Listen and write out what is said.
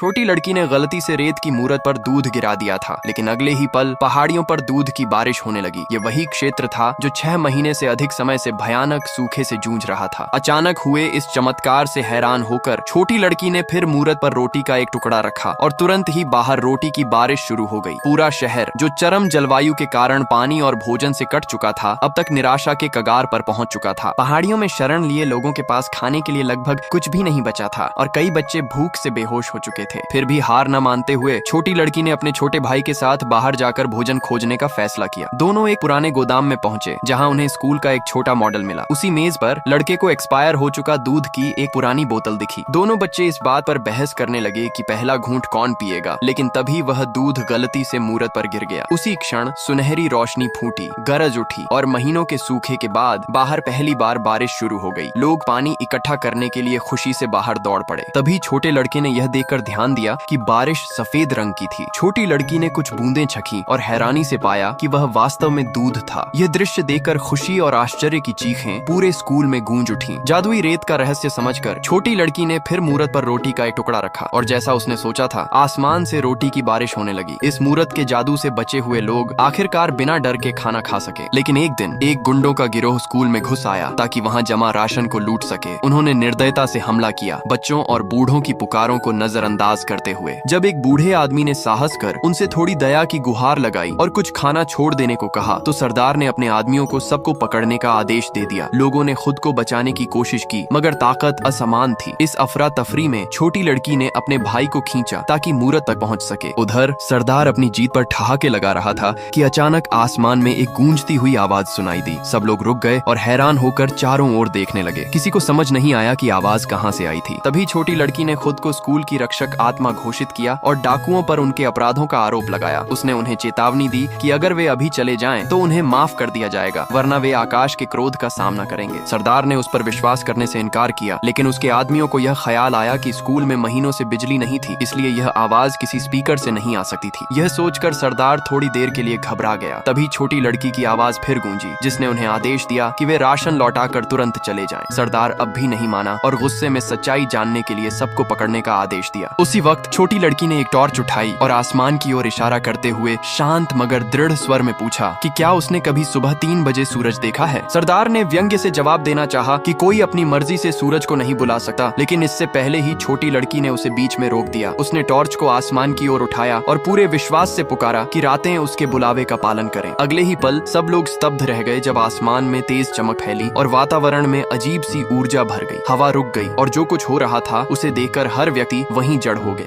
छोटी लड़की ने गलती से रेत की मूरत पर दूध गिरा दिया था, लेकिन अगले ही पल पहाड़ियों पर दूध की बारिश होने लगी। ये वही क्षेत्र था जो 6 महीने से अधिक समय से भयानक सूखे से जूझ रहा था। अचानक हुए इस चमत्कार से हैरान होकर छोटी लड़की ने फिर मूरत पर रोटी का एक टुकड़ा रखा और तुरंत ही बाहर रोटी की बारिश शुरू हो गई। पूरा शहर, जो चरम जलवायु के कारण पानी और भोजन से कट चुका था, अब तक निराशा के कगार पर पहुंच चुका था। पहाड़ियों में शरण लिए लोगों के पास खाने के लिए लगभग कुछ भी नहीं बचा था और कई बच्चे भूख से बेहोश हो चुके थे। फिर भी हार न मानते हुए छोटी लड़की ने अपने छोटे भाई के साथ बाहर जाकर भोजन खोजने का फैसला किया। दोनों एक पुराने गोदाम में पहुंचे, जहां उन्हें स्कूल का एक छोटा मॉडल मिला। उसी मेज पर लड़के को एक्सपायर हो चुका दूध की एक पुरानी बोतल दिखी। दोनों बच्चे इस बात पर बहस करने लगे कि पहला घूंट कौन पिएगा, लेकिन तभी वह दूध गलती से मूरत पर गिर गया। उसी क्षण सुनहरी रोशनी फूटी, गरज उठी और महीनों के सूखे के बाद बाहर पहली बार बारिश शुरू हो गई। लोग पानी इकट्ठा करने के लिए खुशी से बाहर दौड़ पड़े। तभी छोटे लड़के ने यह देखकर ध्यान दिया कि बारिश सफेद रंग की थी। छोटी लड़की ने कुछ बूंदें चखी और हैरानी से पाया कि वह वास्तव में दूध था। यह दृश्य देखकर खुशी और आश्चर्य की चीखें पूरे स्कूल में गूंज उठी। जादुई रेत का रहस्य समझकर छोटी लड़की ने फिर मूरत पर रोटी का एक टुकड़ा रखा और जैसा उसने सोचा था, आसमान से रोटी की बारिश होने लगी। इस मूरत के जादू से बचे हुए लोग आखिरकार बिना डर के खाना खा सके। लेकिन एक दिन एक गुंडों का गिरोह स्कूल में घुस आया ताकि वहां जमा राशन को लूट सके। उन्होंने निर्दयता से हमला किया, बच्चों और बूढ़ों की पुकारों को नजरअंदाज करते हुए। जब एक बूढ़े आदमी ने साहस कर उनसे थोड़ी दया की गुहार लगाई और कुछ खाना छोड़ देने को कहा, तो सरदार ने अपने आदमियों को सबको पकड़ने का आदेश दे दिया। लोगों ने खुद को बचाने की कोशिश की, मगर ताकत असमान थी। इस अफरा तफरी में छोटी लड़की ने अपने भाई को खींचा ताकि मूरत तक पहुंच सके। उधर सरदार अपनी जीत पर ठहाके लगा रहा था कि अचानक आसमान में एक गूंजती हुई आवाज सुनाई दी। सब लोग रुक गए और हैरान होकर चारों ओर देखने लगे। किसी को समझ नहीं आया कि आवाज कहां से आई थी। तभी छोटी लड़की ने खुद को स्कूल की रक्षक आत्मा घोषित किया और डाकुओं पर उनके अपराधों का आरोप लगाया। उसने उन्हें चेतावनी दी कि अगर वे अभी चले जाएं तो उन्हें माफ कर दिया जाएगा, वरना वे आकाश के क्रोध का सामना करेंगे। सरदार ने उस पर विश्वास करने से इनकार किया, लेकिन उसके आदमियों को यह ख्याल आया कि स्कूल में महीनों से बिजली नहीं थी, इसलिए यह आवाज किसी स्पीकर से नहीं आ सकती थी। यह सोचकर सरदार थोड़ी देर के लिए घबरा गया। तभी छोटी लड़की की आवाज फिर गूंजी, जिसने उन्हें आदेश दिया कि वे राशन लौटाकर तुरंत चले जाएं। सरदार अब भी नहीं माना और गुस्से में सच्चाई जानने के लिए सबको पकड़ने का आदेश दिया। उसी वक्त छोटी लड़की ने एक टॉर्च उठाई और आसमान की ओर इशारा करते हुए शांत मगर दृढ़ स्वर में पूछा कि क्या उसने कभी सुबह 3 बजे सूरज देखा है। सरदार ने व्यंग्य से जवाब देना चाहा कि कोई अपनी मर्जी से सूरज को नहीं बुला सकता, लेकिन इससे पहले ही छोटी लड़की ने उसे बीच में रोक दिया। उसने टॉर्च को आसमान की ओर उठाया और पूरे विश्वास से पुकारा कि रातें उसके बुलावे का पालन करें। अगले ही पल सब लोग स्तब्ध रह गए जब आसमान में तेज चमक फैली और वातावरण में अजीब सी ऊर्जा भर गई। हवा रुक गई और जो कुछ हो रहा था उसे देखकर हर व्यक्ति वहीं जड़ हो गया।